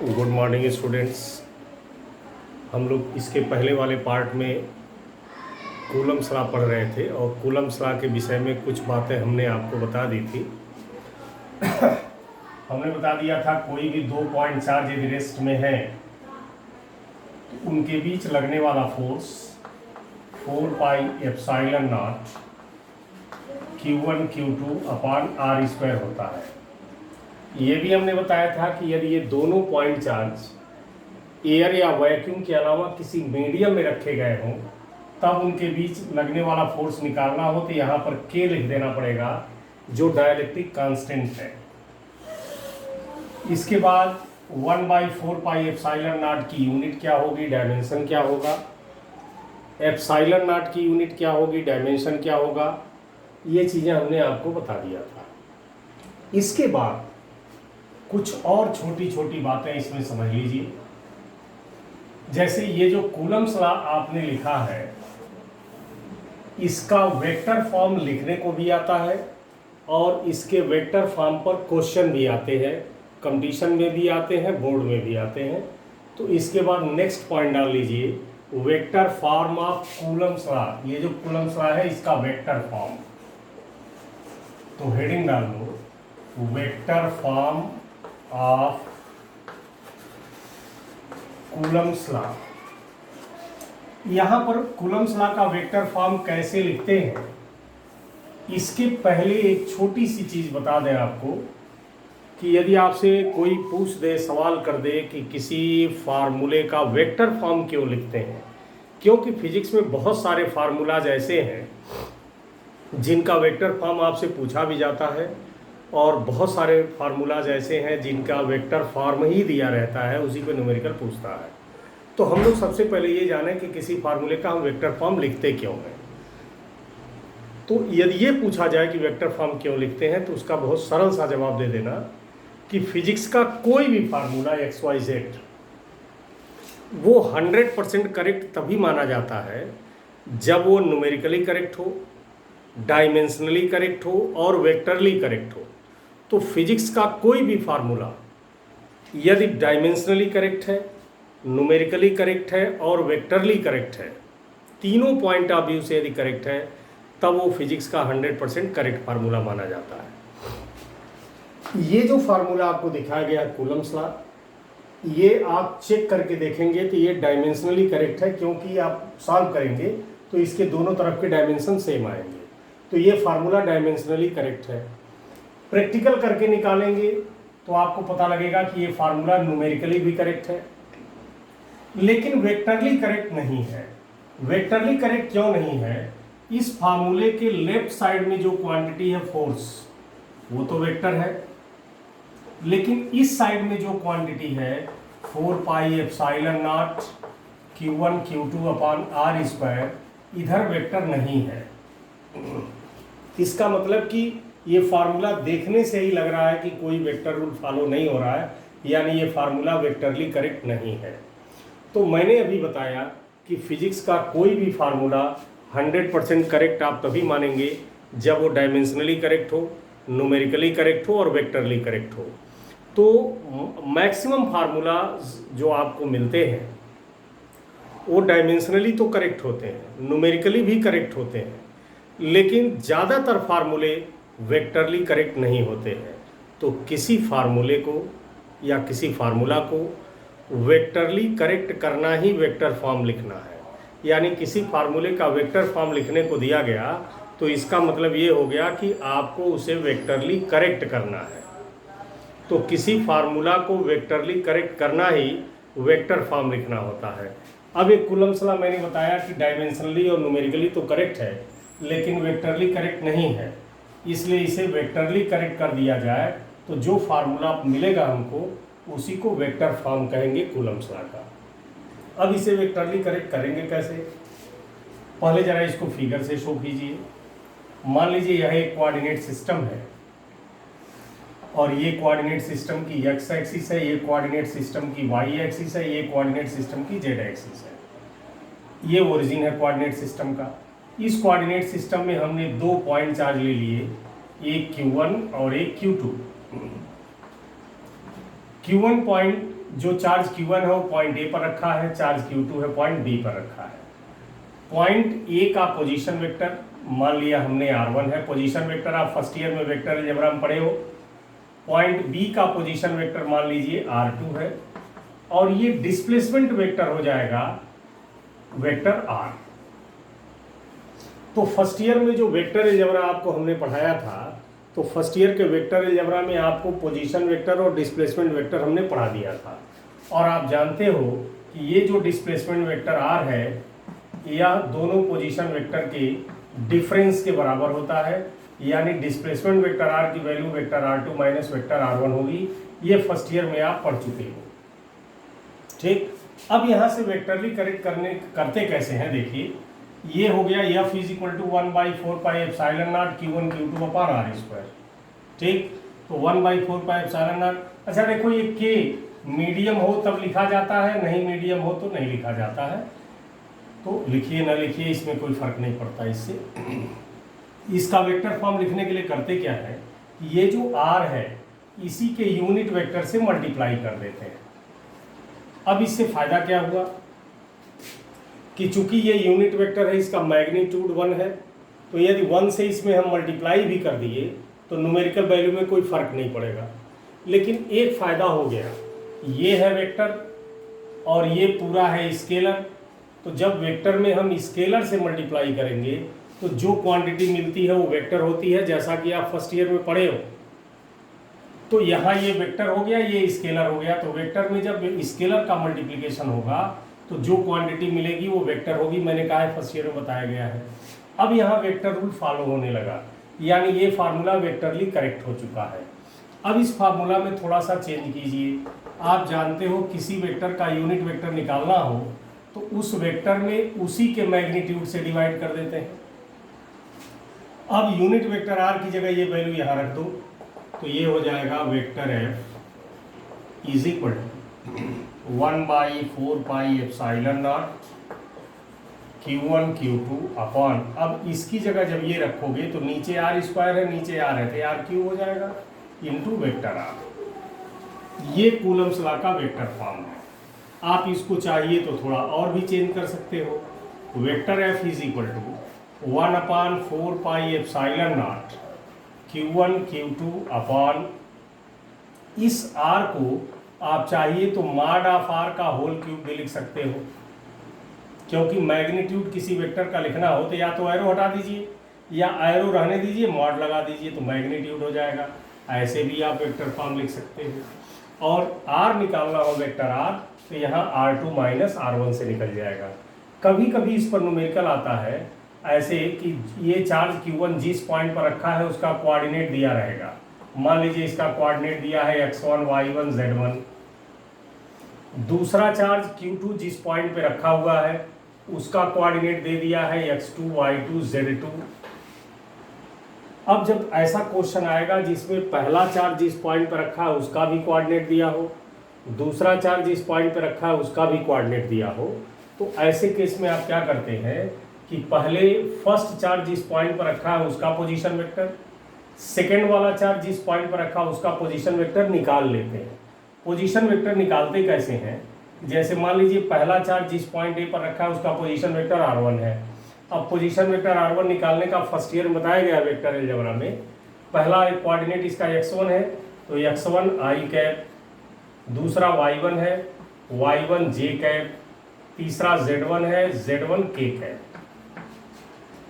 Good morning students. हम लोग इसके पहले वाले पार्ट में कूलम्स लॉ पढ़ रहे थे और कूलम्स लॉ के विषय में कुछ बातें हमने आपको बता दी थी। हमने बता दिया था कोई भी दो पॉइंट चार्ज यदि रेस्ट में है तो उनके बीच लगने वाला force 4 pi epsilon not Q1 Q2 upon R square होता है। ये भी हमने बताया था कि यदि ये दोनों पॉइंट चार्ज एयर या वैक्यूम के अलावा किसी मीडियम में रखे गए हों तब उनके बीच लगने वाला फोर्स निकालना हो तो यहाँ पर K लिख देना पड़ेगा जो डाइलेक्ट्रिक कांस्टेंट है। इसके बाद 1/4 पाई एप्सिलॉन नॉट की यूनिट क्या होगी, डायमेंशन क्या होगा, एप्सिलॉन नॉट की यूनिट क्या होगी, डायमेंशन क्या होगा, ये चीज़ें हमने आपको बता दिया था। इसके बाद कुछ और छोटी छोटी बातें इसमें समझ लीजिए। जैसे ये जो कूलम्स लॉ आपने लिखा है इसका वेक्टर फॉर्म लिखने को भी आता है और इसके वेक्टर फॉर्म पर क्वेश्चन भी आते हैं, कंपटीशन में भी आते हैं, बोर्ड में भी आते हैं। तो इसके बाद नेक्स्ट पॉइंट डाल लीजिए, vector form of Coulomb's law. ये जो कूलम्स लॉ है इसका वेक्टर फॉर्म, तो हेडिंग डाल दो vector form of Coulomb's law. यहां पर कूलम्स लॉ का वेक्टर फॉर्म कैसे लिखते हैं इसके पहले एक छोटी सी चीज बता दें आपको कि यदि आपसे कोई पूछ दे, सवाल कर दे कि किसी फार्मूले का वेक्टर फॉर्म क्यों लिखते हैं, क्योंकि फिजिक्स में बहुत सारे फार्मूलाज ऐसे हैं जिनका वेक्टर फॉर्म आपसे पूछा भी जाता है और बहुत सारे फार्मूलाज ऐसे हैं जिनका वेक्टर फॉर्म ही दिया रहता है, उसी को न्यूमेरिकल पूछता है। तो हम लोग सबसे पहले ये जानें कि किसी फार्मूले का हम वेक्टर फॉर्म लिखते क्यों हैं। तो यदि ये पूछा जाए कि वेक्टर फॉर्म क्यों लिखते हैं तो उसका बहुत सरल सा जवाब दे देना कि फिजिक्स का कोई भी फार्मूला XYZ वो 100% करेक्ट तभी माना जाता है जब वो न्यूमेरिकली करेक्ट हो, डायमेंशनली करेक्ट हो और वेक्टरली करेक्ट हो। तो फिजिक्स का कोई भी फार्मूला यदि डायमेंशनली करेक्ट है, न्यूमेरिकली करेक्ट है और वेक्टरली करेक्ट है, तीनों पॉइंट ऑफ व्यू से यदि करेक्ट है तब वो फिजिक्स का 100% करेक्ट फार्मूला माना जाता है। ये जो फार्मूला आपको दिखाया गया कूलम्स लॉ, ये आप चेक करके देखेंगे तो ये डायमेंशनली करेक्ट है, क्योंकि आप सॉल्व करेंगे तो इसके दोनों तरफ के डायमेंशन सेम आएंगे। तो ये फार्मूला डायमेंशनली करेक्ट है। प्रैक्टिकल करके निकालेंगे तो आपको पता लगेगा कि ये फार्मूला न्यूमेरिकली भी करेक्ट है लेकिन वेक्टरली करेक्ट नहीं है। वेक्टरली करेक्ट क्यों नहीं है? इस फार्मूले के लेफ्ट साइड में जो क्वांटिटी है फोर्स वो तो वेक्टर है, लेकिन इस साइड में जो क्वांटिटी है 4 pi epsilon not Q1 Q2 upon R square, इधर वेक्टर नहीं है। इसका मतलब कि ये फार्मूला देखने से ही लग रहा है कि कोई वेक्टर रूल फॉलो नहीं हो रहा है, यानी ये फार्मूला वेक्टरली करेक्ट नहीं है। तो मैंने अभी बताया कि फिजिक्स का कोई भी फार्मूला 100% करेक्ट आप तभी मानेंगे जब वो डायमेंशनली करेक्ट हो, न्यूमेरिकली करेक्ट हो और वेक्टरली करेक्ट हो। तो मैक्सिमम फार्मूला जो आपको मिलते हैं वो डायमेंशनली तो करेक्ट होते हैं, न्यूमेरिकली भी करेक्ट होते हैं, लेकिन ज़्यादातर फार्मूले वेक्टरली करेक्ट नहीं होते हैं। तो किसी फार्मूले को या किसी फार्मूला को वेक्टरली करेक्ट करना ही वेक्टर फॉर्म लिखना है। यानी किसी फार्मूले का वेक्टर फॉर्म लिखने को दिया गया तो इसका मतलब ये हो गया कि आपको उसे वेक्टरली करेक्ट करना है। तो किसी फार्मूला को वेक्टरली करेक्ट करना ही वेक्टर फॉर्म लिखना होता है। अब एक कूलम्स लॉ मैंने बताया कि डायमेंशनली और न्यूमेरिकली तो करेक्ट है लेकिन वेक्टरली करेक्ट नहीं है, इसलिए इसे वेक्टरली करेक्ट कर दिया जाए तो जो फार्मूला मिलेगा हमको उसी को वेक्टर फॉर्म कहेंगे कूलम्स लॉ का। अब इसे वेक्टरली करेक्ट करेंगे कैसे? पहले जरा इसको फिगर से शो कीजिए। मान लीजिए यह एक कोऑर्डिनेट सिस्टम है और ये कोऑर्डिनेट सिस्टम की x एक्सिस है, ये कोऑर्डिनेट सिस्टम की y एक्सिस है, ये कोऑर्डिनेट सिस्टम की z एक्सिस है। ये ओरिजिन है कोऑर्डिनेट सिस्टम का। इस कोऑर्डिनेट सिस्टम में हमने दो पॉइंट चार्ज ले लिए, एक Q1 और एक Q2। Q1 पॉइंट, जो चार्ज Q1 है वो पॉइंट ए पर रखा है, चार्ज Q2 है पॉइंट बी पर रखा है। पॉइंट ए का पोजीशन वेक्टर मान लिया हमने R1 है, पोजीशन वेक्टर आप फर्स्ट ईयर में वेक्टर अलजेब्रा में पढ़े हो। पॉइंट बी का पोजीशन वेक्टर मान लीजिए R2 है, और ये डिस्प्लेसमेंट वेक्टर हो जाएगा वेक्टर R। तो फर्स्ट ईयर में जो वेक्टर अलजेब्रा आपको हमने पढ़ाया था, तो फर्स्ट ईयर के वेक्टर अलजेब्रा में आपको पोजीशन वेक्टर और डिस्प्लेसमेंट वेक्टर हमने पढ़ा दिया था। और आप जानते हो कि ये जो डिस्प्लेसमेंट वेक्टर R है, यह दोनों पोजीशन वेक्टर के डिफरेंस के बराबर होता है, यानी डिस्प्लेसमेंट वेक्टर R की value vector R2 minus vector R1 होगी। ये फर्स्ट ईयर में आप पढ़ चुके हो। ठीक, अब यहाँ से वेक्टरली करेक्ट करते कैसे हैं, देखिए ये हो गया F is equal to 1/4πε0 Q1 Q2 upon R square. ठीक, तो 1/4πε0। अच्छा देखो, ये K मीडियम हो तब लिखा जाता है, नहीं मीडियम हो तो नहीं लिखा जाता है। तो लिखिए ना लिखिए, इसमें कोई फर्क नहीं पड़ता इससे। इसका वेक्टर फॉर्म लिखने के लिए करते क्या है, ये जो R है इसी के यूनिट वेक्टर से मल्टीप्लाई कर देते हैं। अब इससे फायदा क्या हुआ कि चूंकि ये यूनिट वेक्टर है, इसका मैग्नीट्यूड 1 है, तो यदि 1 से इसमें हम मल्टीप्लाई भी कर दिए तो न्यूमेरिकल वैल्यू में कोई फर्क नहीं पड़ेगा। लेकिन एक फायदा हो गया, ये है वेक्टर और ये पूरा है स्केलर। तो जब वेक्टर में हम स्केलर से मल्टीप्लाई करेंगे तो जो क्वांटिटी मिलती है वो वेक्टर होती है, जैसा कि आप फर्स्ट ईयर में पढ़े हो। तो यहाँ ये वेक्टर हो गया, ये स्केलर हो गया। तो वेक्टर में जब स्केलर का मल्टीप्लिकेशन होगा तो जो क्वांटिटी मिलेगी वो वेक्टर होगी। मैंने कहा है फर्स्ट ईयर में बताया गया है। अब यहाँ वेक्टर रूल फॉलो होने लगा, यानी ये फार्मूला वेक्टरली करेक्ट हो चुका है। अब इस फार्मूला में थोड़ा सा चेंज कीजिए। आप जानते हो किसी वेक्टर का यूनिट वेक्टर निकालना हो तो उस वेक्टर में उसी के मैग्नीट्यूड से डिवाइड कर देते हैं। अब यूनिट वेक्टर R की जगह ये वैल्यू यहाँ रख दो, तो ये हो जाएगा vector F is equal to 1/4πε0 Q1 Q2 upon, अब इसकी जगह जब ये रखोगे तो नीचे R स्क्वायर है, नीचे R है, तो R क्यूब हो जाएगा इंटू वेक्टर R। ये कूलम्स लॉ का वेक्टर फॉर्म है। आप इसको चाहिए तो थोड़ा और भी चेंज कर सकते हो। Vector F is equal to 1/4πε0 Q1 Q2 upon, इस R को आप चाहिए तो मॉड ऑफ R का होल क्यूब भी लिख सकते हो, क्योंकि मैग्नीट्यूड किसी वेक्टर का लिखना हो तो या तो एरो हटा दीजिए या एरो रहने दीजिए, मॉड लगा दीजिए तो मैग्नीट्यूड हो जाएगा। ऐसे भी आप वेक्टर फॉर्म लिख सकते हो। और R निकालना हो वेक्टर R, तो यहाँ R2 माइनस R1 से निकल जाएगा। कभी कभी इस पर न्यूमेरिकल आता है ऐसे कि ये चार्ज Q1 जिस पॉइंट पर रखा है उसका कोऑर्डिनेट दिया रहेगा। मान लीजिए इसका कोऑर्डिनेट दिया है x1 y1 z1। दूसरा चार्ज Q2 जिस पॉइंट पे रखा हुआ है उसका कोऑर्डिनेट दे दिया है x2 y2 z2। अब जब ऐसा क्वेश्चन आएगा जिसमें पहला चार्ज जिस पॉइंट पर रखा है उसका भी कोऑर्डिनेट दिया हो, दूसरा चार्ज जिस पॉइंट पर रखा है उसका भी कोऑर्डिनेट दिया हो, तो ऐसे केस में आप क्या करते हैं कि पहले फर्स्ट चार्ज जिस पॉइंट पर रखा है उसका पोजीशन वेक्टर, सेकेंड वाला चार्ज जिस पॉइंट पर रखा है उसका पोजीशन वेक्टर निकाल लेते हैं। पोजीशन वेक्टर निकालते कैसे हैं, जैसे मान लीजिए पहला चार्ज जिस पॉइंट ए पर रखा है उसका पोजीशन वेक्टर R1 है। अब पोजीशन वेक्टर R1 निकालने का फर्स्ट ईयर में बताया गया वेक्टर अलजेब्रा में। पहला कोऑर्डिनेट इसका x1 है तो x1 i कैप, दूसरा y1 है y1 j कैप, तीसरा z1 है z1 k कैप।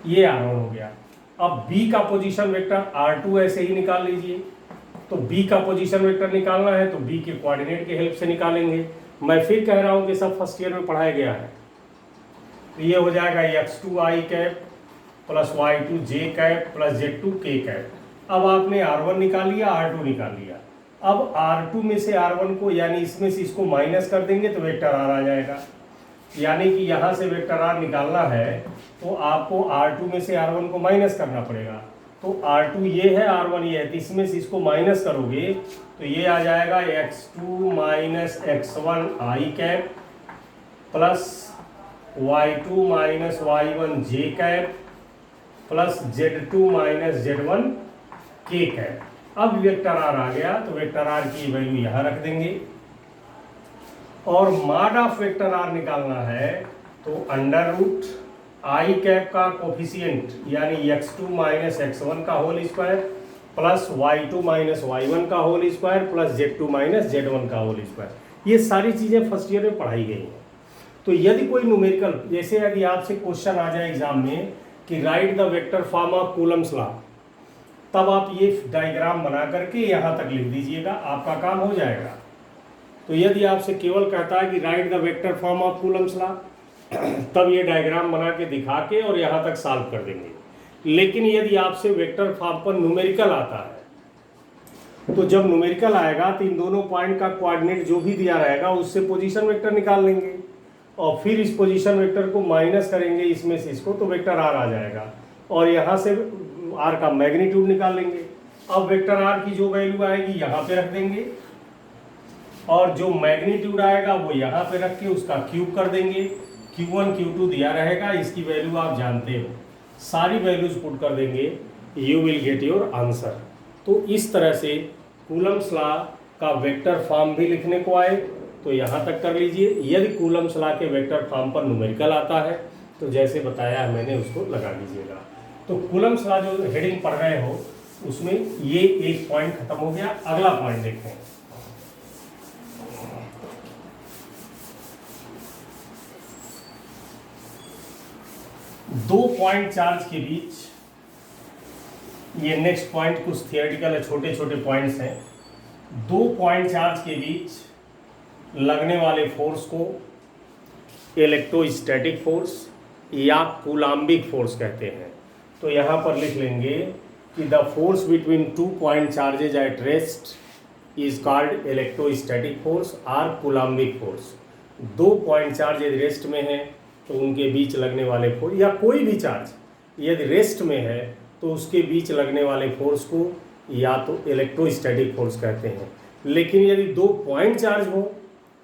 ये R1 हो गया। अब B का पोजीशन वेक्टर R2 ऐसे ही निकाल लीजिए। तो B का पोजीशन वेक्टर निकालना है तो B के कोऑर्डिनेट की हेल्प से निकालेंगे। मैं फिर कह रहा हूं कि सब फर्स्ट ईयर में पढ़ाया गया है। तो ये हो जाएगा x2 i cap plus y2 j cap plus z2 k cap. अब आपने R1 निकाल लिया, R2 निकाल लिया। अब R2 में से R1 को यानी इसमें से इसको माइनस कर देंगे तो वेक्टर R आ जाएगा। यानी कि यहाँ से वेक्टर R निकालना है तो आपको R2 में से R1 को माइनस करना पड़ेगा। तो R2 ये है, R1 ये है, तो इसमें से इसको माइनस करोगे तो ये आ जाएगा x2 minus x1 i cap plus y2 minus y1 j cap plus z2 minus z1 k cap. अब वेक्टर आर आ गया तो वेक्टर आर की वैल्यू यहां रख देंगे और मॉड ऑफ वेक्टर आर निकालना है तो अंडर रूट आई कैप का कोफिशिएंट यानी x2 माइनस x1 का whole square plus y2 minus y1 का whole square plus z2 minus z1 का होल स्क्वायर। ये सारी चीज़ें फर्स्ट ईयर में पढ़ाई गई हैं। तो यदि कोई न्यूमेरिकल, जैसे यदि आपसे क्वेश्चन आ जाए एग्जाम में कि right the vector form of Coulomb's law, तब आप ये डायग्राम बना करके यहाँ तक लिख दीजिएगा, आपका काम हो जाएगा। तो यदि आपसे केवल कहता है कि right the vector form of Coulomb's law, तब ये डायग्राम बना के दिखा के और यहाँ तक सॉल्व कर देंगे। लेकिन यदि आपसे वेक्टर फॉर्म पर न्यूमेरिकल आता है तो जब न्यूमेरिकल आएगा तो इन दोनों पॉइंट का कोऑर्डिनेट जो भी दिया रहेगा उससे पोजीशन वेक्टर निकाल लेंगे और फिर इस पोजीशन वेक्टर को माइनस करेंगे इसमें से इसको, तो वेक्टर आर आ जाएगा और यहाँ से आर का मैग्नीट्यूड निकाल लेंगे। अब वेक्टर आर की जो वैल्यू आएगी यहाँ पे रख देंगे और जो मैग्नीट्यूड आएगा वो यहाँ पे रख के उसका क्यूब कर देंगे। Q1 Q2 दिया रहेगा, इसकी वैल्यू आप जानते हो, सारी वैल्यूज पुट कर देंगे, you will get your answer. तो इस तरह से कूलम्स लॉ का वेक्टर फॉर्म भी लिखने को आए तो यहाँ तक कर लीजिए। यदि कूलम्स लॉ के वेक्टर फॉर्म पर न्यूमेरिकल आता है तो जैसे बताया है मैंने उसको लगा लीजिएगा। तो कूलम्स लॉ जो हेडिंग पढ़ रहे हो उसमें ये एक पॉइंट खत्म हो गया। अगला पॉइंट देखते हैं। दो पॉइंट चार्ज के बीच, ये नेक्स्ट पॉइंट कुछ थियोरेटिकल है, छोटे छोटे पॉइंट्स हैं। दो पॉइंट चार्ज के बीच लगने वाले फोर्स को इलेक्ट्रोस्टैटिक फोर्स या कूलाम्बिक फोर्स कहते हैं। तो यहाँ पर लिख लेंगे कि the force between two point charges at rest is called electrostatic force और कूलाम्बिक फोर्स। दो पॉइंट चार्ज यदि रेस्ट में है तो उनके बीच लगने वाले फोर्स, या कोई भी चार्ज यदि रेस्ट में है तो उसके बीच लगने वाले फोर्स को या तो इलेक्ट्रोस्टैटिक फोर्स कहते हैं। लेकिन यदि दो पॉइंट चार्ज हो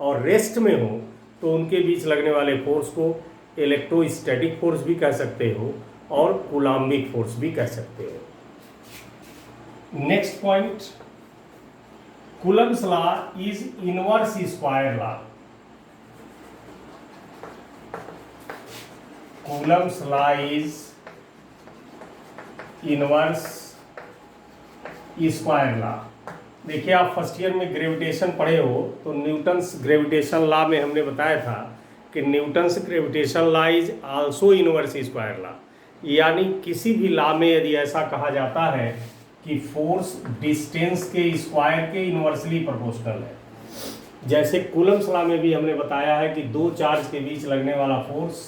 और रेस्ट में हो तो उनके बीच लगने वाले फोर्स को इलेक्ट्रोस्टैटिक फोर्स भी कह सकते हो और कूलाम्बिक फोर्स भी कह सकते हो। Next point, Coulomb's law is inverse square law. Coulomb's law is inverse square law. देखिए आप फर्स्ट ईयर में ग्रेविटेशन पढ़े हो तो न्यूटन्स ग्रेविटेशन लॉ में हमने बताया था कि Newton's gravitation law is also inverse square law. यानी किसी भी लॉ में यदि ऐसा कहा जाता है कि फोर्स डिस्टेंस के स्क्वायर के इनवर्सली प्रोपोर्शनल है, जैसे कूलम्स लॉ में भी हमने बताया है कि दो चार्ज के बीच लगने वाला फोर्स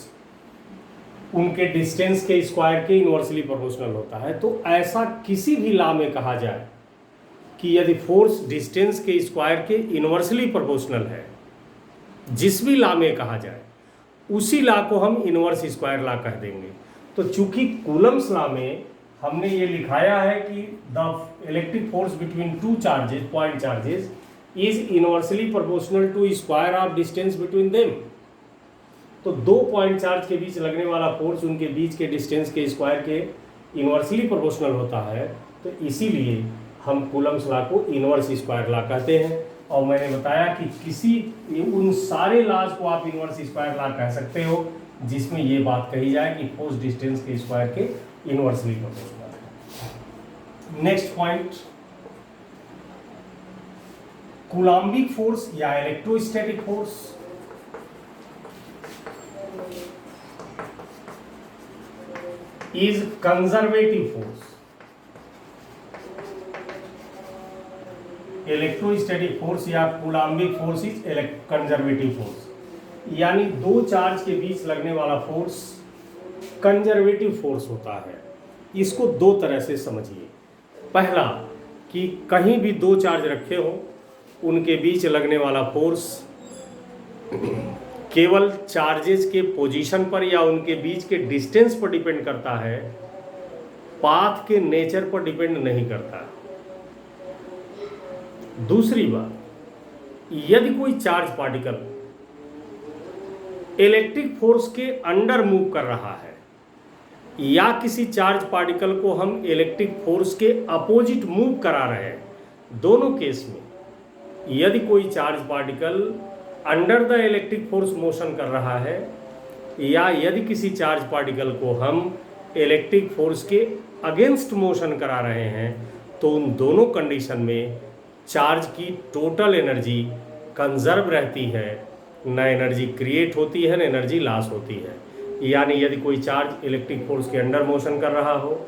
उनके डिस्टेंस के स्क्वायर के इनवर्सली प्रोपोर्शनल होता है, तो ऐसा किसी भी लॉ में कहा जाए कि यदि फोर्स डिस्टेंस के स्क्वायर के इनवर्सली प्रोपोर्शनल है, जिस भी लॉ में कहा जाए उसी लॉ को हम इनवर्स स्क्वायर लॉ कह देंगे। तो चूंकि कूलम्स लॉ में हमने ये लिखाया है कि the electric force between two charges, point charges, is inversely proportional to square of distance between them. तो दो पॉइंट चार्ज के बीच लगने वाला फोर्स उनके बीच के डिस्टेंस के स्क्वायर के इनवर्सली प्रोपोर्शनल होता है, तो इसीलिए हम कूलम्स लॉ को इनवर्स स्क्वायर लॉ कहते हैं। और मैंने बताया कि किसी उन सारे लॉज को आप इनवर्स स्क्वायर लॉ कह सकते हो जिसमें ये बात कही जाए कि फोर्स डिस्टेंस के स्क्वायर के इनवर्सली प्रोपोर्शनल है। नेक्स्ट पॉइंट, कूलाम्बिक फोर्स या electrostatic force is conservative force. Electrostatic force या coulombic force is conservative force, यानी दो चार्ज के बीच लगने वाला फोर्स कंजर्वेटिव फोर्स होता है। इसको दो तरह से समझिए। पहला कि कहीं भी दो चार्ज रखे हो उनके बीच लगने वाला फोर्स केवल चार्जेस के पोजीशन पर या उनके बीच के डिस्टेंस पर डिपेंड करता है, पाथ के नेचर पर डिपेंड नहीं करता। दूसरी बात, यदि कोई चार्ज पार्टिकल इलेक्ट्रिक फोर्स के अंडर मूव कर रहा है या किसी चार्ज पार्टिकल को हम इलेक्ट्रिक फोर्स के अपोजिट मूव करा रहे हैं, दोनों केस में यदि कोई charge particle under the electric force motion कर रहा है या यदि किसी चार्ज पार्टिकल को हम इलेक्ट्रिक फोर्स के अगेंस्ट मोशन करा रहे हैं, तो उन दोनों कंडीशन में चार्ज की टोटल एनर्जी कंजर्व रहती है, न एनर्जी क्रिएट होती है न एनर्जी लॉस होती है। यानी यदि कोई चार्ज इलेक्ट्रिक फोर्स के अंडर मोशन कर रहा हो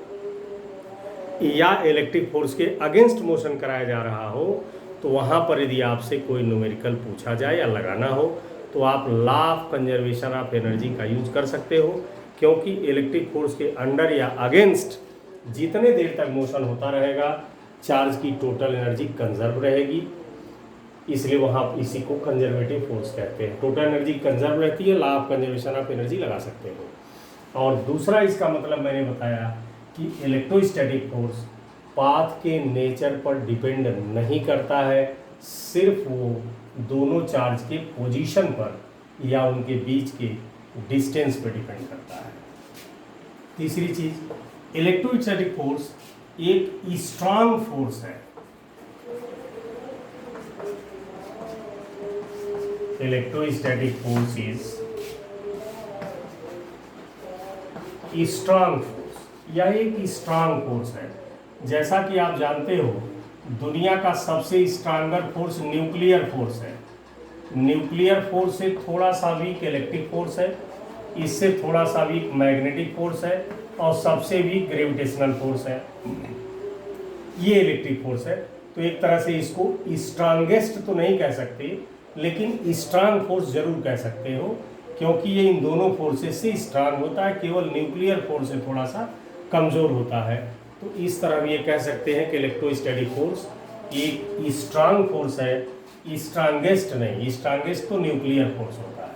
या इलेक्ट्रिक फोर्स के अगेंस्ट मोशन कराया जा रहा हो, तो वहाँ पर यदि आपसे कोई न्यूमेरिकल पूछा जाए या लगाना हो तो आप law of conservation of energy का यूज कर सकते हो, क्योंकि इलेक्ट्रिक फोर्स के अंडर या अगेंस्ट जितने देर तक मोशन होता रहेगा चार्ज की टोटल एनर्जी कंजर्व रहेगी, इसलिए वहाँ इसी को कंजर्वेटिव फोर्स कहते हैं। टोटल एनर्जी कंजर्व रहती है, law of conservation of energy लगा सकते हो। और दूसरा इसका मतलब मैंने बताया कि इलेक्ट्रोस्टैटिक फोर्स पाथ के नेचर पर डिपेंड नहीं करता है, सिर्फ वो दोनों चार्ज के पोजीशन पर या उनके बीच के डिस्टेंस पर डिपेंड करता है। तीसरी चीज, इलेक्ट्रोस्टैटिक फोर्स एक स्ट्रांग फोर्स है। Electrostatic force is strong force, यह एक स्ट्रांग फोर्स है। जैसा कि आप जानते हो दुनिया का सबसे स्ट्रांगर फोर्स न्यूक्लियर फोर्स है। न्यूक्लियर फोर्स से थोड़ा सा वीक इलेक्ट्रिक फोर्स है, इससे थोड़ा सा वीक मैग्नेटिक फोर्स है और सबसे वीक ग्रेविटेशनल फोर्स है। ये इलेक्ट्रिक फोर्स है। तो एक तरह से इसको स्ट्रांगेस्ट तो नहीं कह सकते, लेकिन स्ट्रांग फोर्स जरूर कह सकते हो, क्योंकि ये इन दोनों फोर्सेस से स्ट्रांग होता है, केवल न्यूक्लियर फोर्स से थोड़ा सा कमज़ोर होता है। तो इस तरह भी ये कह सकते हैं कि इलेक्ट्रोस्टैटिक फोर्स एक स्ट्रांग फोर्स है, स्ट्रांगेस्ट नहीं। स्ट्रांगेस्ट तो न्यूक्लियर फोर्स होता है।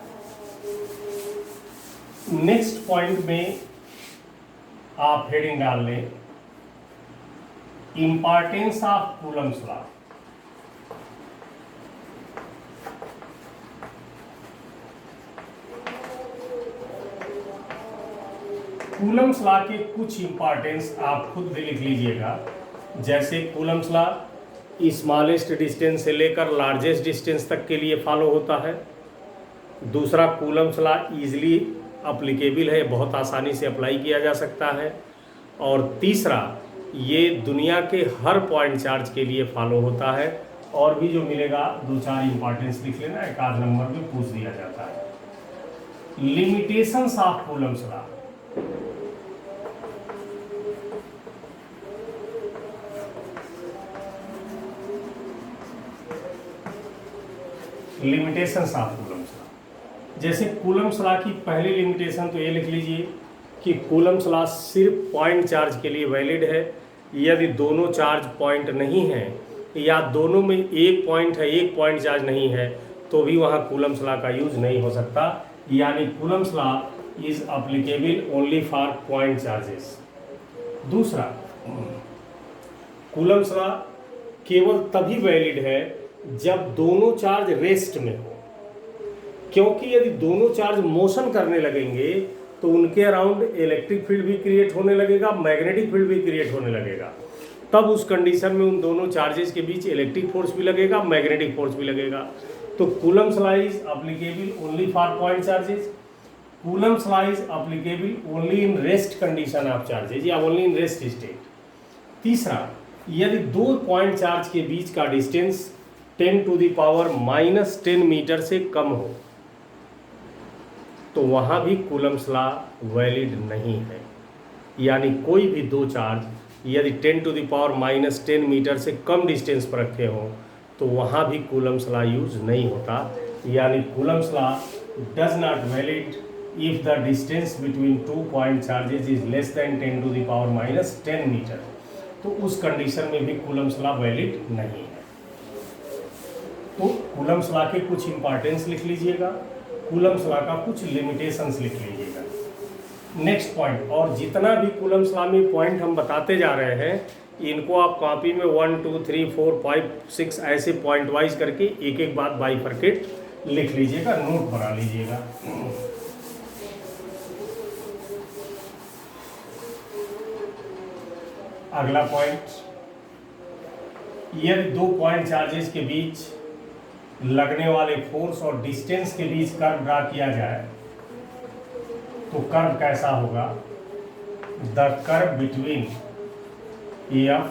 नेक्स्ट पॉइंट में आप हेडिंग डाल लें, importance of Coulomb's law. Coulomb's law के कुछ इंपॉर्टेंस आप खुद भी लिख लीजिएगा। जैसे कूलम्स लॉ स्मॉलेस्ट डिस्टेंस से लेकर लार्जेस्ट डिस्टेंस तक के लिए फॉलो होता है। दूसरा, कूलम्स लॉ ईजिली अप्लीकेबल है, बहुत आसानी से अप्लाई किया जा सकता है। और तीसरा, ये दुनिया के हर पॉइंट चार्ज के लिए फॉलो होता है। और भी जो मिलेगा दो चार इंपॉर्टेंस लिख लेना, एक आध नंबर में पूछ दिया जाता है। Limitations of Coulomb's law, limitations of Coulomb's law. जैसे कूलम्स लॉ की पहली लिमिटेशन तो ये लिख लीजिए कि कूलम्स लॉ सिर्फ पॉइंट चार्ज के लिए वैलिड है। यदि दोनों चार्ज पॉइंट नहीं हैं या दोनों में एक पॉइंट है एक पॉइंट चार्ज नहीं है, तो भी वहाँ कूलम्स लॉ का यूज नहीं हो सकता। यानी Coulomb's law is applicable only for point charges. दूसरा, कूलम्स लॉ केवल तभी वैलिड है जब दोनों चार्ज रेस्ट में हो, क्योंकि यदि दोनों चार्ज मोशन करने लगेंगे तो उनके अराउंड इलेक्ट्रिक फील्ड भी क्रिएट होने लगेगा, मैग्नेटिक फील्ड भी क्रिएट होने लगेगा। तब उस कंडीशन में उन दोनों चार्जेस के बीच इलेक्ट्रिक फोर्स भी लगेगा, मैग्नेटिक फोर्स भी लगेगा। तो Coulomb's law is applicable only for point charges. Coulomb's law is applicable only in rest condition of charges या ओनली इन रेस्ट स्टेट। तीसरा, यदि दो पॉइंट चार्ज के बीच का डिस्टेंस 10⁻⁻10 मीटर से कम हो तो वहाँ भी कूलम्स लॉ वैलिड नहीं है। यानी कोई भी दो चार्ज यदि 10⁻⁻10 मीटर से कम डिस्टेंस पर रखे हों तो वहाँ भी कूलम्स लॉ यूज नहीं होता। यानी Coulomb's law does not valid if the distance between two point charges is less than 10⁻10 metre. तो उस कंडीशन में भी कूलम्स लॉ वैलिड नहीं है। तो कूलम्स लॉ के कुछ इंपॉर्टेंस लिख लीजिएगा, कूलम्स लॉ का कुछ लिमिटेशंस लिख लीजिएगा। नेक्स्ट पॉइंट, और जितना भी कूलम्स लॉ में पॉइंट हम बताते जा रहे हैं, इनको आप कॉपी में 1 2 3 4 5 6 ऐसे पॉइंट वाइज करके एक एक बात बाइफरकेट लिख लीजिएगा, नोट बना लीजिएगा। अगला पॉइंट, यदि दो पॉइंट चार्जेस के बीच लगने वाले फोर्स और डिस्टेंस के बीच कर्व ड्रा किया जाए तो कर्व कैसा होगा? The curve between F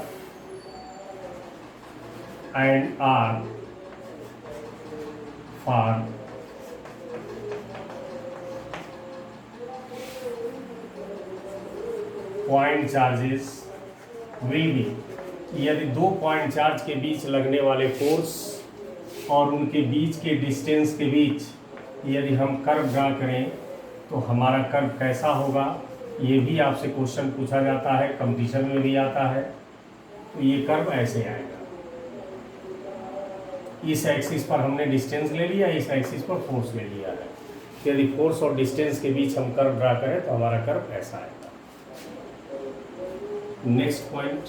and R for point charges will be, यदि दो पॉइंट चार्ज के बीच लगने वाले फोर्स और उनके बीच के डिस्टेंस के बीच यदि हम कर्व ड्रा करें तो हमारा कर्व कैसा होगा? ये भी आपसे क्वेश्चन पूछा जाता है, कंपटीशन में भी आता है। तो ये कर्व ऐसे आएगा, इस एक्सिस पर हमने डिस्टेंस ले लिया, इस एक्सिस पर फोर्स ले लिया है। यदि फोर्स और डिस्टेंस के बीच हम कर्व ड्रा करें तो हमारा कर्व ऐसा आएगा। Next point,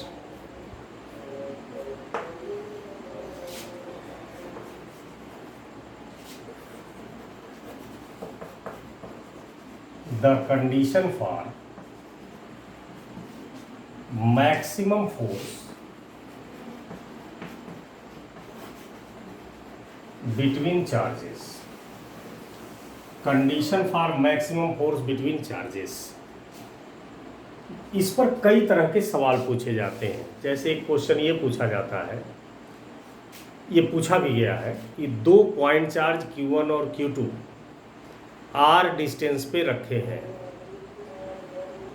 the condition for maximum force between charges, condition for maximum force between charges, इस पर कई तरह के सवाल पूछे जाते हैं। जैसे एक क्वेश्चन ये पूछा जाता है, ये पूछा भी गया है कि दो पॉइंट चार्ज Q1 और Q2 R डिस्टेंस पे रखे हैं,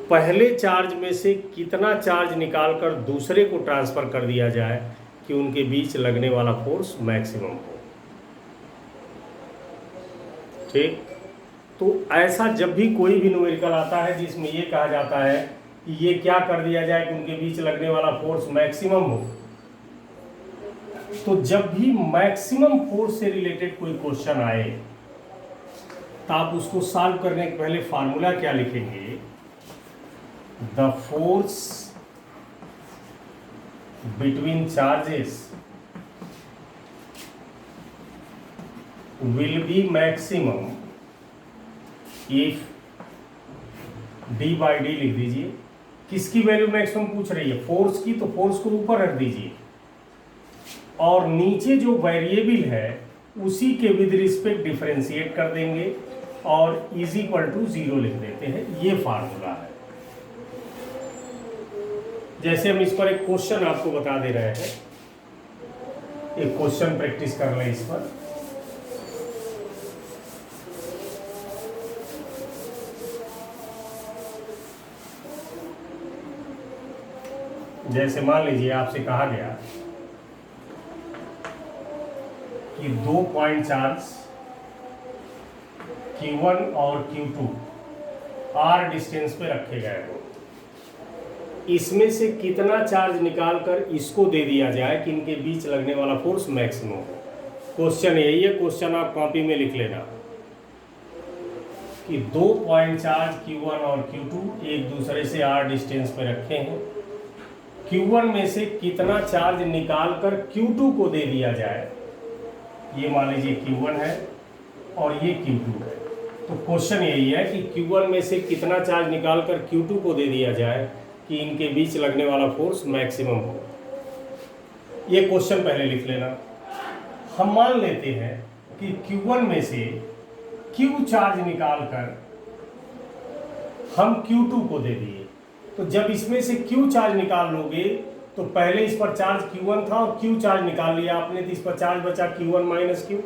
पहले चार्ज में से कितना चार्ज निकालकर दूसरे को ट्रांसफ़र कर दिया जाए कि उनके बीच लगने वाला फोर्स मैक्सिमम हो। ठीक, तो ऐसा जब भी कोई भी न्यूमेरिकल आता है जिसमें ये कहा जाता है कि ये क्या कर दिया जाए कि उनके बीच लगने वाला फोर्स मैक्सिमम हो, तो जब भी मैक्सिमम फोर्स से रिलेटेड कोई क्वेश्चन आए तो आप उसको सॉल्व करने के पहले फार्मूला क्या लिखेंगे? The force between charges will B maximum if d by D लिख दीजिए। किसकी वैल्यू मैक्सिमम पूछ रही है? फोर्स की, तो फोर्स को ऊपर रख दीजिए और नीचे जो वेरिएबल है उसी के विद रिस्पेक्ट डिफरेंशिएट कर देंगे और इज इक्वल टू 0 लिख देते हैं। ये फार्मूला है। जैसे हम इस पर एक क्वेश्चन आपको बता दे रहे हैं, एक क्वेश्चन प्रैक्टिस कर लें इस पर। जैसे मान लीजिए आपसे कहा गया कि दो पॉइंट चार्ज Q1 और Q2 R डिस्टेंस पे रखे गए हो, इसमें से कितना चार्ज निकालकर इसको दे दिया जाए कि इनके बीच लगने वाला फोर्स मैक्सिमम हो। क्वेश्चन यही है, क्वेश्चन आप कॉपी में लिख लेना कि दो पॉइंट चार्ज Q1 और Q2 एक दूसरे से R डिस्टेंस पे रखे हैं, Q1 में से कितना चार्ज निकालकर Q2 को दे दिया जाए। ये मान लीजिए Q1 है और ये Q2 है, तो क्वेश्चन यही है कि Q1 में से कितना चार्ज निकालकर Q2 को दे दिया जाए कि इनके बीच लगने वाला फोर्स मैक्सिमम हो। ये क्वेश्चन पहले लिख लेना। हम मान लेते हैं कि Q1 में से Q चार्ज निकालकर हम Q2 को दे दिए, तो जब इसमें से Q चार्ज निकाल लोगे तो पहले इस पर चार्ज Q1 था और Q चार्ज निकाल लिया आपने, तो इस पर चार्ज बचा Q1 माइनस Q,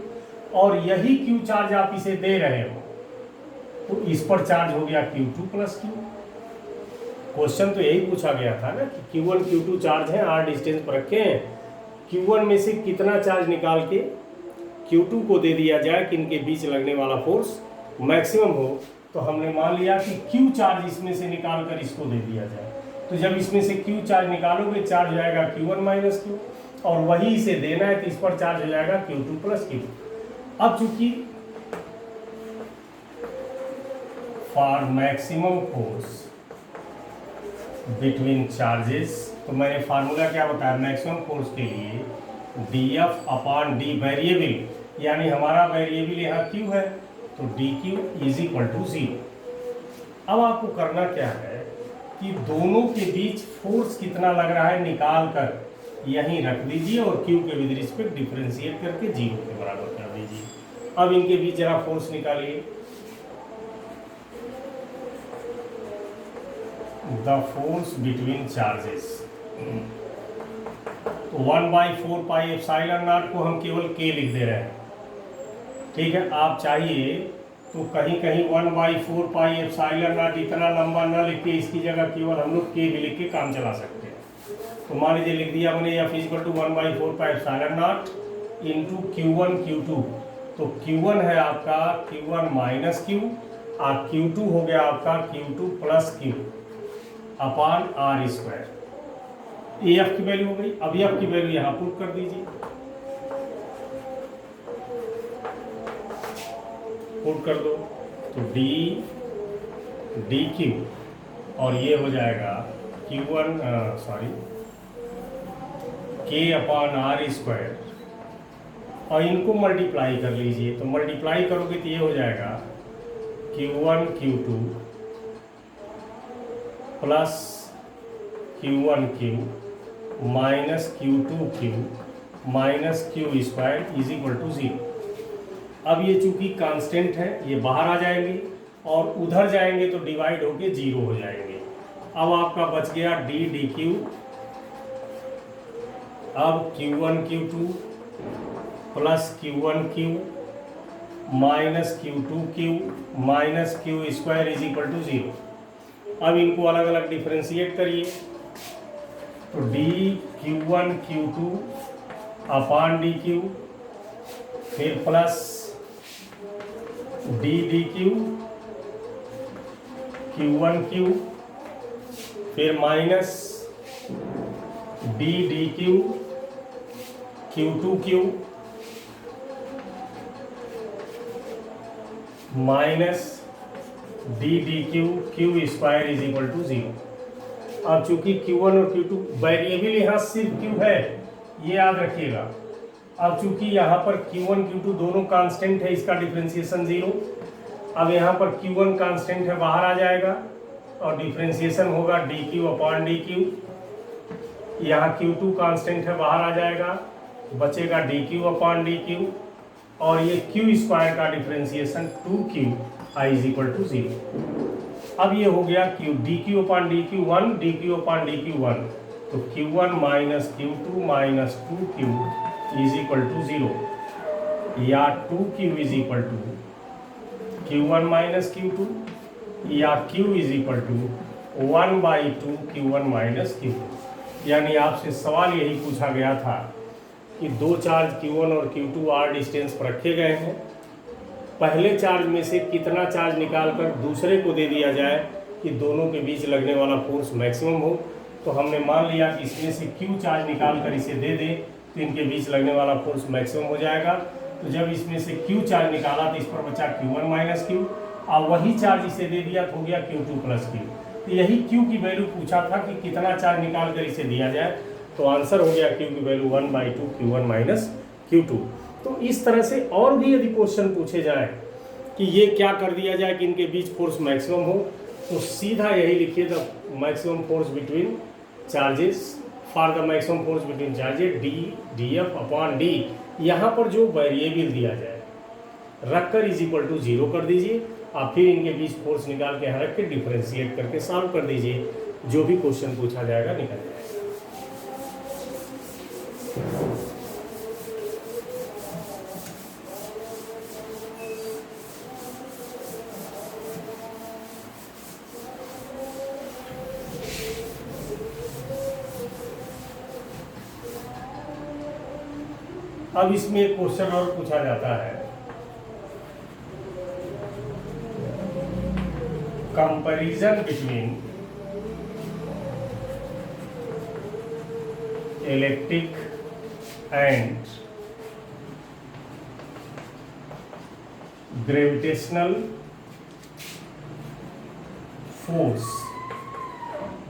और यही Q चार्ज आप इसे दे रहे हो तो इस पर चार्ज हो गया Q2 प्लस Q। क्वेश्चन तो यही पूछा गया था ना कि Q1 Q2 चार्ज है, R डिस्टेंस पर रखे हैं, Q1 में से कितना चार्ज निकाल के Q2 को दे दिया जाए कि इनके बीच लगने वाला फोर्स मैक्सिमम हो। तो हमने मान लिया कि Q चार्ज इसमें से निकाल कर इसको दे दिया जाए, तो जब इसमें से Q चार्ज निकालोगे चार्ज हो जाएगा Q1 माइनस Q, और वही इसे देना है तो इस पर चार्ज हो जाएगा Q2 प्लस Q। अब चूंकि for maximum force between charges, तो मैंने फार्मूला क्या बताया मैक्सिमम फोर्स के लिए? dF अपॉन डी वेरिएबल, यानी हमारा वेरिएबल यहाँ Q है तो dQ इज इक्वल टू 0। अब आपको करना क्या है कि दोनों के बीच फोर्स कितना लग रहा है निकाल कर यहीं रख दीजिए और क्यू के विद रिस्पेक्ट डिफरेंशिएट करके 0 के बराबर कर दीजिए। अब इनके बीच जरा फोर्स निकालिए। द फोर्स बिटवीन चार्जेस, तो 1/4πε0 को हम केवल k लिख दे रहे हैं, ठीक है। आप चाहिए तो कहीं कहीं 1/4πε0 इतना लंबा न लिख के इसकी जगह केवल हम लोग k भी लिख के काम चला सकते हैं। तो मान लीजिए लिख दिया हमने F = 1/4πε0 इंटू Q1 Q2। तो Q1 है आपका Q1 माइनस Q और Q2 हो गया आपका Q2 प्लस Q अपान r²। ये F की वैल्यू हो गई। अब F की वैल्यू यहाँ पुट कर दीजिए, पुट कर दो तो dq और ये हो जाएगा Q1 k अपान r²। और इनको मल्टीप्लाई कर लीजिए, तो मल्टीप्लाई करोगे तो ये हो जाएगा Q1 Q2 plus Q1 Q minus Q2 Q minus Q² is equal to 0। अब ये चूंकि कांस्टेंट है ये बाहर आ जाएंगे और उधर जाएंगे तो डिवाइड होके 0 हो जाएंगे। अब आपका बच गया d dq। अब Q1 Q2 plus Q1 Q minus Q2 Q minus Q² is equal to 0। अब इनको अलग अलग डिफरेंशिएट करिए, तो dQ1 Q2 अपान dq, फिर plus d dq Q1 Q, फिर minus d dq Q2 Q minus d dq Q² is equal to 0। अब चूंकि Q1 और Q2 वेरिएबल यहाँ सिर्फ Q है, ये याद रखिएगा। अब चूंकि यहाँ पर Q1 Q2 दोनों कांस्टेंट है, इसका डिफरेंशिएशन 0। अब यहाँ पर Q1 कांस्टेंट है बाहर आ जाएगा और डिफरेंशिएशन होगा dq अपान dq। यहाँ Q2 कांस्टेंट है बाहर आ जाएगा, बचेगा dq अपान dq और ये Q² का differentiation 2q is equal to 0। अब ये हो गया dq अपान dq 1 dq अपान dq 1, तो Q1 minus Q2 minus 2q is equal to 0 या 2q is equal to Q1 minus Q2 या Q is equal to 1/2 Q1 minus Q2। यानी आपसे सवाल यही पूछा गया था कि दो चार्ज Q1 और Q2 r डिस्टेंस पर रखे गए हैं, पहले चार्ज में से कितना चार्ज निकालकर दूसरे को दे दिया जाए कि दोनों के बीच लगने वाला फोर्स मैक्सिमम हो। तो हमने मान लिया कि इसमें से Q चार्ज निकाल कर इसे दे दे तो इनके बीच लगने वाला फोर्स मैक्सिमम हो जाएगा। तो जब इसमें से Q चार्ज निकाला तो इस पर बचा Q1 माइनस Q और वही चार्ज इसे दे दिया तो हो गया Q2 प्लस Q। तो यही Q की वैल्यू पूछा था कि कितना चार्ज निकाल कर इसे दिया जाए, तो आंसर हो गया Q की वैल्यू 1/2 Q1 माइनस Q2। तो इस तरह से और भी यदि क्वेश्चन पूछे जाए कि ये क्या कर दिया जाए कि इनके बीच फोर्स मैक्सिमम हो, तो सीधा यही लिखिए the maximum force between charges for the maximum force between charges dF upon d। यहाँ पर जो वेरिएबल दिया जाए रख कर इज इक्वल टू 0 कर दीजिए और फिर इनके बीच फोर्स निकाल के यहाँ रख के डिफरेंशिएट करके सॉल्व कर दीजिए, जो भी क्वेश्चन पूछा जाएगा निकल जाएगा। अब इसमें एक क्वेश्चन और पूछा जाता है, comparison between electric and gravitational force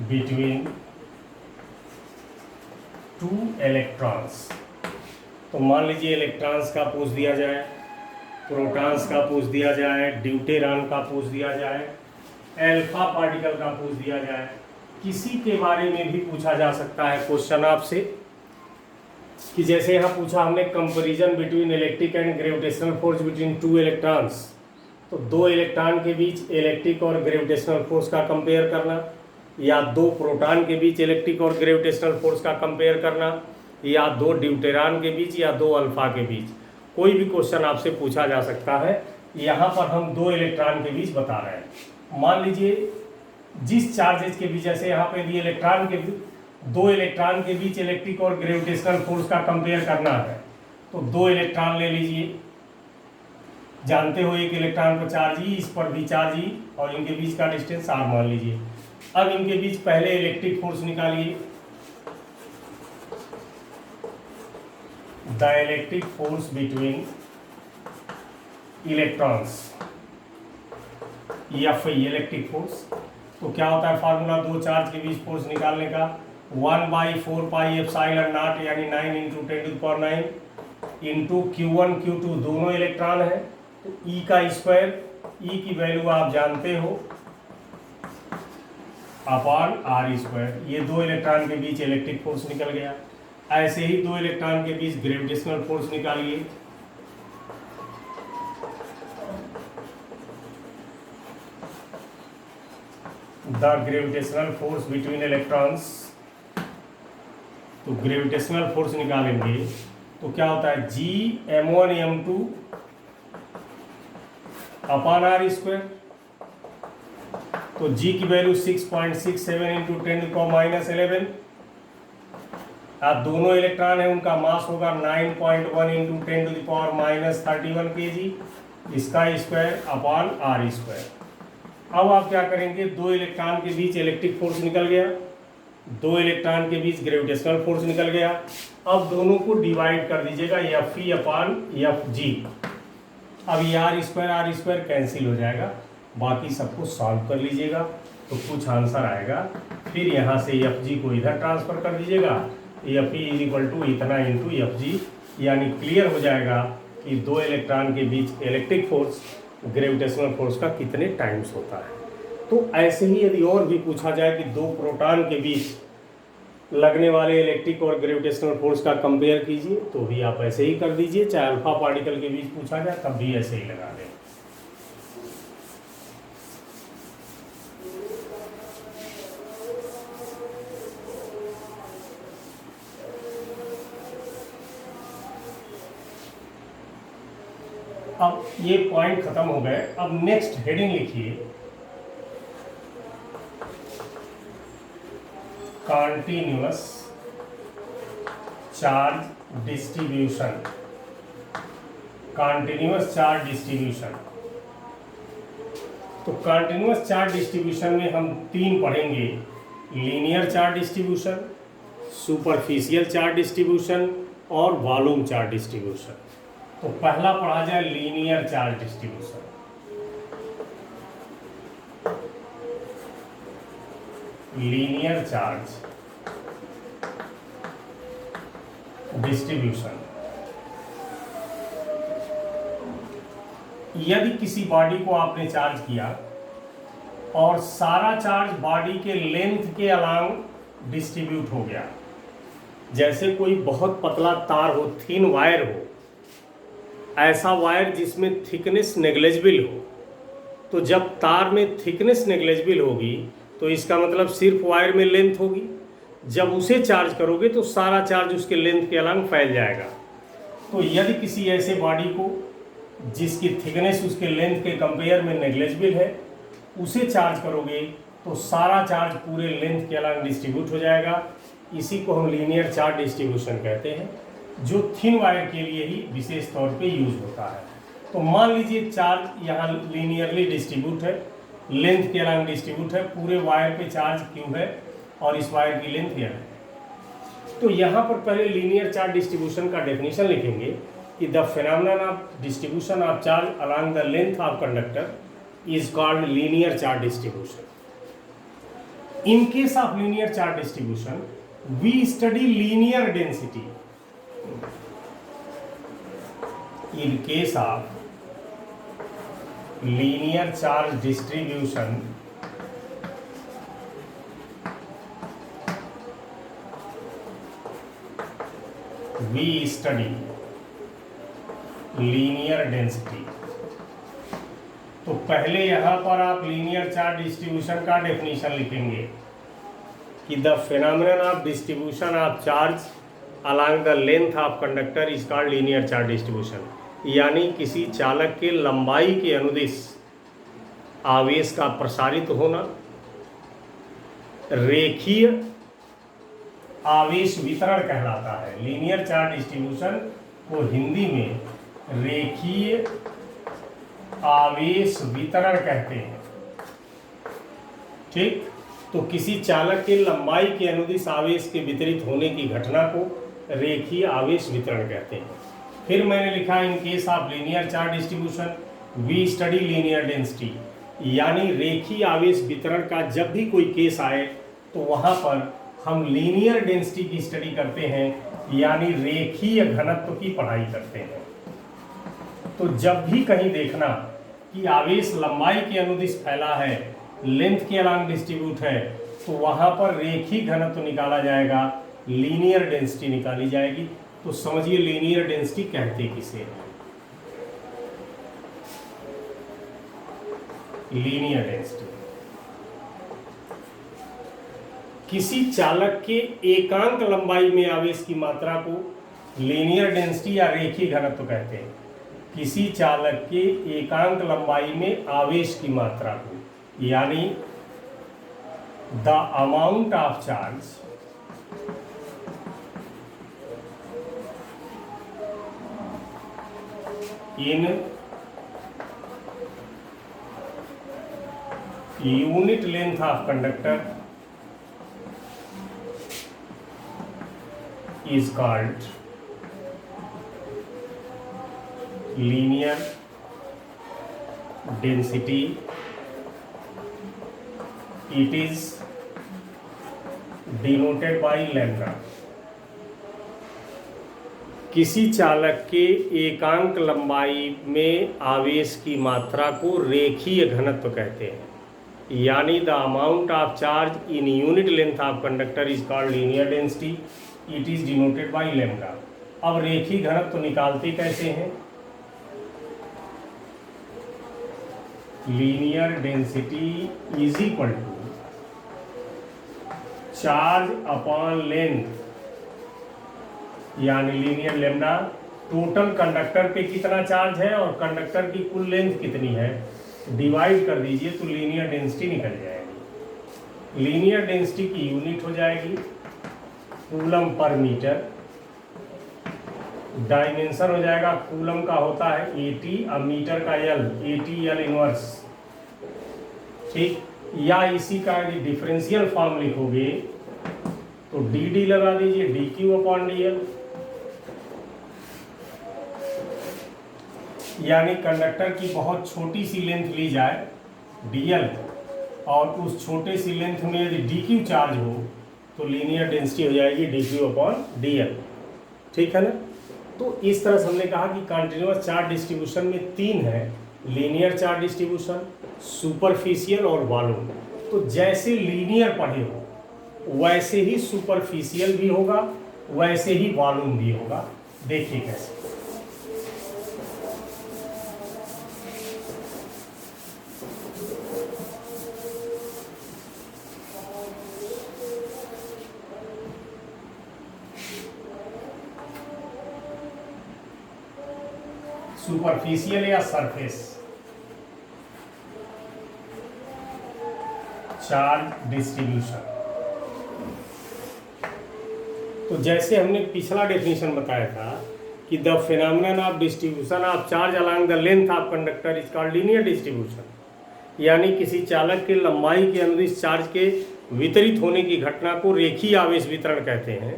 between two electrons. तो मान लीजिए इलेक्ट्रॉन्स का पूछ दिया जाए, प्रोटॉन्स का पूछ दिया जाए, ड्यूटेरॉन का पूछ दिया जाए, अल्फा पार्टिकल का पूछ दिया जाए, किसी के बारे में भी पूछा जा सकता है क्वेश्चन आपसे, कि जैसे यहाँ पूछा हमने comparison between electric and gravitational force between two electrons, तो दो इलेक्ट्रॉन के बीच इलेक्ट्रिक और ग्रेविटेशनल फोर्स का कंपेयर करना, या दो प्रोटॉन के बीच इलेक्ट्रिक और ग्रेविटेशनल फोर्स का कंपेयर करना, या दो ड्यूटेरॉन के बीच, या दो अल्फा के बीच, कोई भी क्वेश्चन आपसे पूछा जा सकता है। यहाँ पर हम दो इलेक्ट्रॉन के बीच बता रहे हैं। मान लीजिए जिस चार्जेज के बीच, जैसे यहाँ पे भी इलेक्ट्रॉन के दो इलेक्ट्रॉन के बीच इलेक्ट्रिक और ग्रेविटेशनल फोर्स का कंपेयर करना है, तो दो इलेक्ट्रॉन ले लीजिए, जानते हो एक इलेक्ट्रॉन पर चार्ज ई, इस पर भी चार्ज ई, और इनके बीच का डिस्टेंस आर मान लीजिए। अब इनके बीच पहले इलेक्ट्रिक फोर्स निकालिए। The electric force between electrons, F electric force, तो क्या होता है फार्मूला दो चार्ज के बीच फोर्स निकालने का, 1/4 पाई एप्सिलॉन नॉट यानी 9 × 10⁹ इंटू Q1 Q2 दोनों इलेक्ट्रॉन है, तो E का स्क्वायर, E की वैल्यू आप जानते हो अपॉन R स्क्वायर। ये दो इलेक्ट्रॉन के बीच इलेक्ट्रिक फोर्स निकल गया। ऐसे ही दो इलेक्ट्रॉन के बीच ग्रेविटेशनल फोर्स निकालिए। The gravitational force between electrons, तो ग्रेविटेशनल फोर्स निकालेंगे तो क्या होता है G m1m2 upon R square. तो G की वैल्यू 6.67 × 10⁻11। अब दोनों इलेक्ट्रॉन है, उनका मास होगा 9.1 × 10⁻31 kg, इसका स्क्वायर अपॉन R स्क्वायर। अब आप क्या करेंगे, दो इलेक्ट्रॉन के बीच इलेक्ट्रिक फोर्स निकल गया, दो इलेक्ट्रॉन के बीच ग्रेविटेशनल फोर्स निकल गया। अब दोनों को डिवाइड कर दीजिएगा Fe अपॉन Fg। अब ये R स्क्वायर कैंसिल हो जाएगा, बाकी सबको सॉल्व कर लीजिएगा तो कुछ आंसर आएगा। फिर यहाँ से Fg को इधर ट्रांसफर कर दीजिएगा, Fe = इतना इंटू Fg, यानी क्लियर हो जाएगा कि दो इलेक्ट्रॉन के बीच इलेक्ट्रिक फोर्स ग्रेविटेशनल फोर्स का कितने टाइम्स होता है। तो ऐसे ही यदि और भी पूछा जाए कि दो प्रोटॉन के बीच लगने वाले इलेक्ट्रिक और ग्रेविटेशनल फोर्स का कंपेयर कीजिए, तो भी आप ऐसे ही कर दीजिए। चाहे अल्फा पार्टिकल के बीच पूछा जाए तब भी ऐसे ही लगा दें। अब ये पॉइंट खत्म हो गए। अब नेक्स्ट हेडिंग लिखिए, continuous charge distribution. Continuous charge distribution, तो कॉन्टिन्यूअस चार्ज डिस्ट्रीब्यूशन में हम तीन पढ़ेंगे, linear charge distribution, superficial charge distribution और वॉल्यूम चार्ज डिस्ट्रीब्यूशन। तो पहला पढ़ा जाए linear charge distribution. Linear charge distribution, यदि किसी बॉडी को आपने चार्ज किया और सारा चार्ज बॉडी के लेंथ के अलांग डिस्ट्रीब्यूट हो गया, जैसे कोई बहुत पतला तार हो, थिन वायर हो, ऐसा वायर जिसमें थिकनेस नेग्लेजिबल हो, तो जब तार में थिकनेस नेग्लेजिबल होगी तो इसका मतलब सिर्फ वायर में लेंथ होगी। जब उसे चार्ज करोगे तो सारा चार्ज उसके लेंथ के अलांग फैल जाएगा। तो यदि किसी ऐसे बॉडी को जिसकी थिकनेस उसके लेंथ के कंपेयर में नेग्लेजिबल है, उसे चार्ज करोगे तो सारा चार्ज पूरे लेंथ के अलांग डिस्ट्रीब्यूट हो जाएगा। इसी को हम लीनियर चार्ज डिस्ट्रीब्यूशन कहते हैं, जो थिन वायर के लिए ही विशेष तौर पे यूज होता है। तो मान लीजिए चार्ज यहाँ लीनियरली डिस्ट्रीब्यूट है, लेंथ के अलांग डिस्ट्रीब्यूट है, पूरे वायर पे चार्ज Q है और इस वायर की लेंथ L है। तो यहाँ पर पहले लीनियर चार्ज डिस्ट्रीब्यूशन का डेफिनेशन लिखेंगे कि the phenomenon of distribution of charge along the length of conductor is called linear charge distribution. In case of linear charge distribution we study linear density. In case of linear charge distribution, we study linear density. तो पहले यहाँ पर आप linear charge distribution का definition लिखेंगे कि the phenomenon of distribution of charge along the length of conductor is called linear charge distribution, यानी किसी चालक के लंबाई के अनुदिश आवेश का प्रसारित होना रेखीय आवेश वितरण कहलाता है। लीनियर चार्ज डिस्ट्रीब्यूशन को हिंदी में रेखीय आवेश वितरण कहते हैं। ठीक, तो किसी चालक के लंबाई के अनुदिश आवेश के वितरित होने की घटना को रेखीय आवेश वितरण कहते हैं। फिर मैंने लिखा in case of linear charge distribution we study linear density, यानी रेखीय आवेश वितरण का जब भी कोई केस आए तो वहाँ पर हम लीनियर डेंसिटी की स्टडी करते हैं, यानी रेखीय घनत्व की पढ़ाई करते हैं। तो जब भी कहीं देखना कि आवेश लंबाई के अनुदिश फैला है, लेंथ के अलोंग डिस्ट्रीब्यूट है, तो वहाँ पर रेखीय घनत्व निकाला जाएगा, लीनियर डेंसिटी निकाली जाएगी। तो समझिए लीनियर डेंसिटी कहते किसे हैं। लीनियर डेंसिटी किसी चालक के एकांक लंबाई में आवेश की मात्रा को लीनियर डेंसिटी या रेखीय घनत्व कहते हैं। किसी चालक के एकांक लंबाई में आवेश की मात्रा को, यानी the amount of charge in unit length of conductor is called linear density. It is denoted by lambda. किसी चालक के एकांक लंबाई में आवेश की मात्रा को रेखीय घनत्व कहते हैं, यानी the amount of charge in unit length of conductor is called linear density. It is denoted by lambda. अब रेखीय घनत्व तो निकालते कैसे हैं? Linear density is equal to charge upon length, यानी लीनियर लैम्डा। टोटल कंडक्टर पे कितना चार्ज है और कंडक्टर की कुल लेंथ कितनी है, डिवाइड कर दीजिए तो लीनियर डेंसिटी निकल जाएगी। लीनियर डेंसिटी की यूनिट हो जाएगी कूलम पर मीटर। डायमेंशन हो जाएगा, कूलम का होता है 80 और मीटर का L, 80 L इनवर्स। ठीक, या इसी का यदि डिफरेंशियल फॉर्म लिखोगे तो dd लगा दीजिए, dq अपॉन dl, यानी कंडक्टर की बहुत छोटी सी लेंथ ली जाए dl, और उस छोटे सी लेंथ में यदि dq चार्ज हो तो लीनियर डेंसिटी हो जाएगी dq अपॉन dl। ठीक है ना। तो इस तरह से हमने कहा कि कंटिन्यूअस चार्ज डिस्ट्रीब्यूशन में तीन है, लीनियर चार्ज डिस्ट्रीब्यूशन, सुपरफिशियल और वॉल्यूम। तो जैसे लीनियर पढ़े हो वैसे ही सुपरफिशियल भी होगा, वैसे ही वॉल्यूम भी होगा। देखिए कैसे। सुपरफिशियल या सरफेस चार्ज डिस्ट्रीब्यूशन। तो जैसे हमने पिछला डेफिनेशन बताया था कि the phenomenon of distribution of charge along the length of conductor is called linear distribution, यानी किसी चालक के लंबाई के अनुदिश चार्ज के वितरित होने की घटना को रेखीय आवेश वितरण कहते हैं।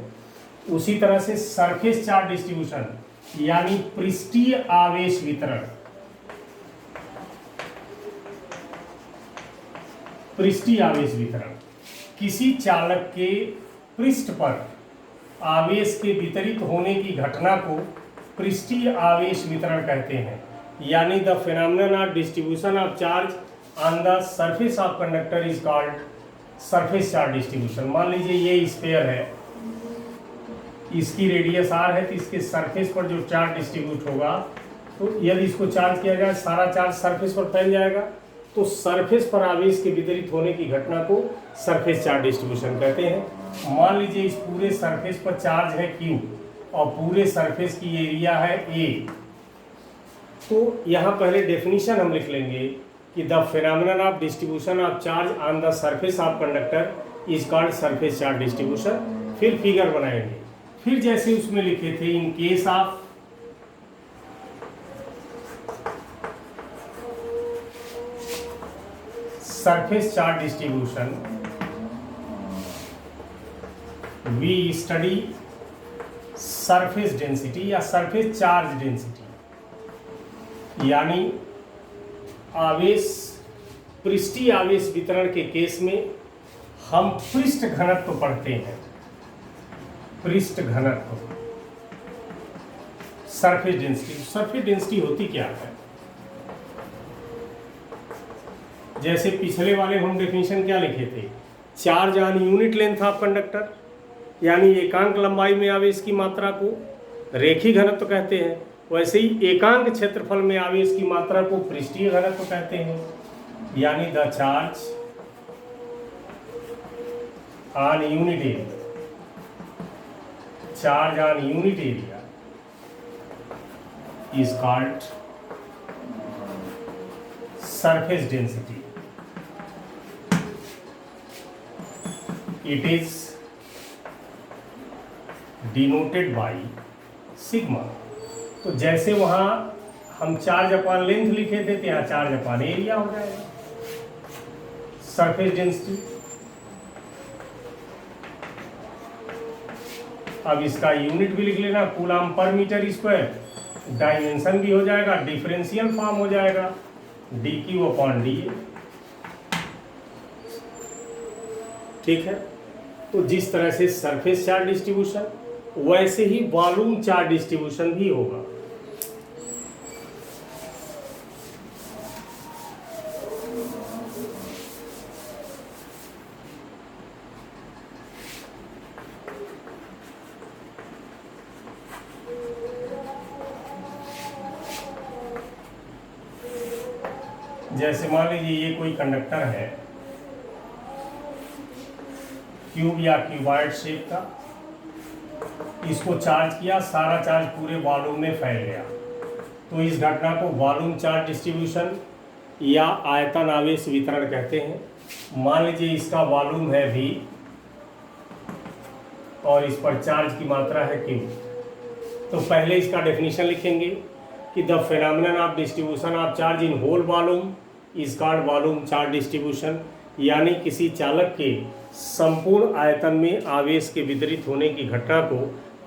उसी तरह से सरफेस चार्ज डिस्ट्रीब्यूशन यानी पृष्ठीय आवेश वितरण, पृष्ठीय आवेश वितरण किसी चालक के पृष्ठ पर आवेश के वितरित होने की घटना को पृष्ठीय आवेश वितरण कहते हैं, यानी the phenomenon of distribution of charge on the surface of conductor is called surface charge distribution. मान लीजिए ये स्फीयर है, इसकी रेडियस r है, तो इसके सरफेस पर जो चार्ज डिस्ट्रीब्यूट होगा, तो यदि इसको चार्ज किया जाए सारा चार्ज सरफेस पर फैल जाएगा, तो सरफेस पर आवेश के वितरित होने की घटना को सरफेस चार्ज डिस्ट्रीब्यूशन कहते हैं। मान लीजिए इस पूरे सरफेस पर चार्ज है Q और पूरे सरफेस की एरिया है A, तो यहाँ पहले डेफिनेशन हम लिख लेंगे कि the phenomenon of distribution of charge on the surface of conductor is called surface charge distribution. फिर फिगर बनाएंगे, फिर जैसे उसमें लिखे थे in case of surface charge distribution we study surface density या सरफेस चार्ज डेंसिटी, यानी आवेश पृष्ठीय आवेश वितरण के केस में हम पृष्ठ घनत्व पढ़ते हैं। पृष्ठ घनत्व सरफेस डेंसिटी। सरफेस डेंसिटी होती क्या है? जैसे पिछले वाले हम डेफिनेशन क्या लिखे थे, charge on unit length of conductor, यानी एकांक लंबाई में आवेश की मात्रा को रेखीय घनत्व कहते हैं। वैसे ही एकांक क्षेत्रफल में आवेश की मात्रा को पृष्ठीय घनत्व कहते हैं, यानी the charge on unit area, charge on unit area is called surface density. It is denoted by sigma. तो जैसे वहां हम चार्ज अपॉन लेंथ लिखे थे, तो यहाँ चार्ज अपॉन एरिया हो जाएगा सरफेस डेंसिटी। अब इसका यूनिट भी लिख लेना, coulomb per metre square, dimension भी हो जाएगा, डिफरेंशियल फॉर्म हो जाएगा dq अपॉन dA। ठीक है, तो जिस तरह से सरफेस चार्ज डिस्ट्रीब्यूशन, वैसे ही वॉल्यूम चार्ज डिस्ट्रीब्यूशन भी होगा। जैसे मान लीजिए ये कोई कंडक्टर है क्यूब या क्यूबॉइड शेप का, इसको चार्ज किया, सारा चार्ज पूरे वॉल्यूम में फैल गया, तो इस घटना को वॉल्यूम चार्ज डिस्ट्रीब्यूशन या आयतन आवेश वितरण कहते हैं। मान लीजिए इसका वॉल्यूम है V और इस पर चार्ज की मात्रा है Q, तो पहले इसका डेफिनेशन लिखेंगे कि the phenomenon of distribution of charge in whole volume is called volume charge distribution, यानी किसी चालक के संपूर्ण आयतन में आवेश के वितरित होने की घटना को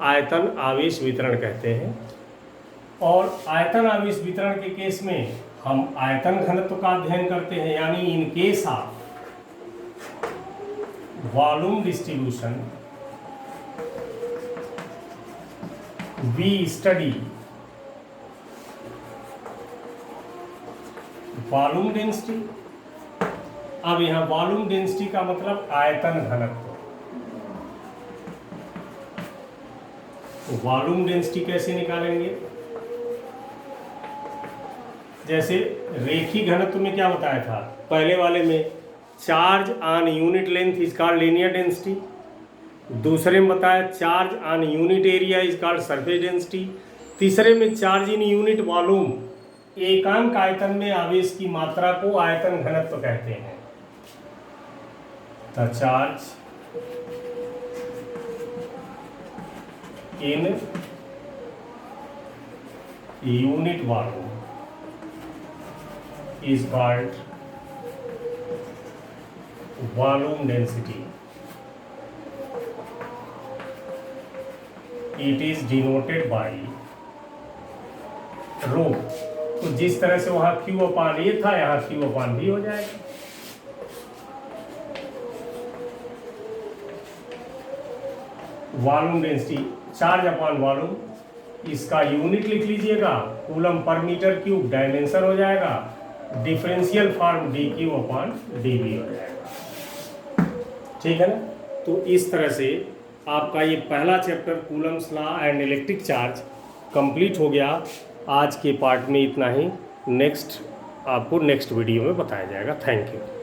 आयतन आवेश वितरण कहते हैं। और आयतन आवेश वितरण के केस में हम आयतन घनत्व का अध्ययन करते हैं, यानी in case of volume distribution we study volume density. अब यहाँ वॉल्यूम डेंसिटी का मतलब आयतन घनत्व। तो वॉल्यूम डेंसिटी कैसे निकालेंगे? जैसे रेखीय घनत्व में क्या बताया था पहले वाले में, charge on unit length is called linear density. दूसरे में बताया charge on unit area is called surface density. तीसरे में चार्ज इन यूनिट वॉल्यूम, एकांक आयतन में आवेश की मात्रा को आयतन घनत्व कहते हैं। The charge in unit volume is called volume density. It is denoted by rho. तो जिस तरह से वहां Q अपान A था, यहाँ Q अपान B हो जाएगा। Volume density, charge upon volume, इसका यूनिट लिख लीजिएगा, coulomb per metre cube, dimension हो जाएगा, differential form dq upon dV हो जाएगा। ठीक है ना? तो इस तरह से आपका ये पहला chapter Coulomb's law and electric charge complete हो गया। आज के पार्ट में इतना ही। नेक्स्ट आपको नेक्स्ट वीडियो में बताया जाएगा। Thank you.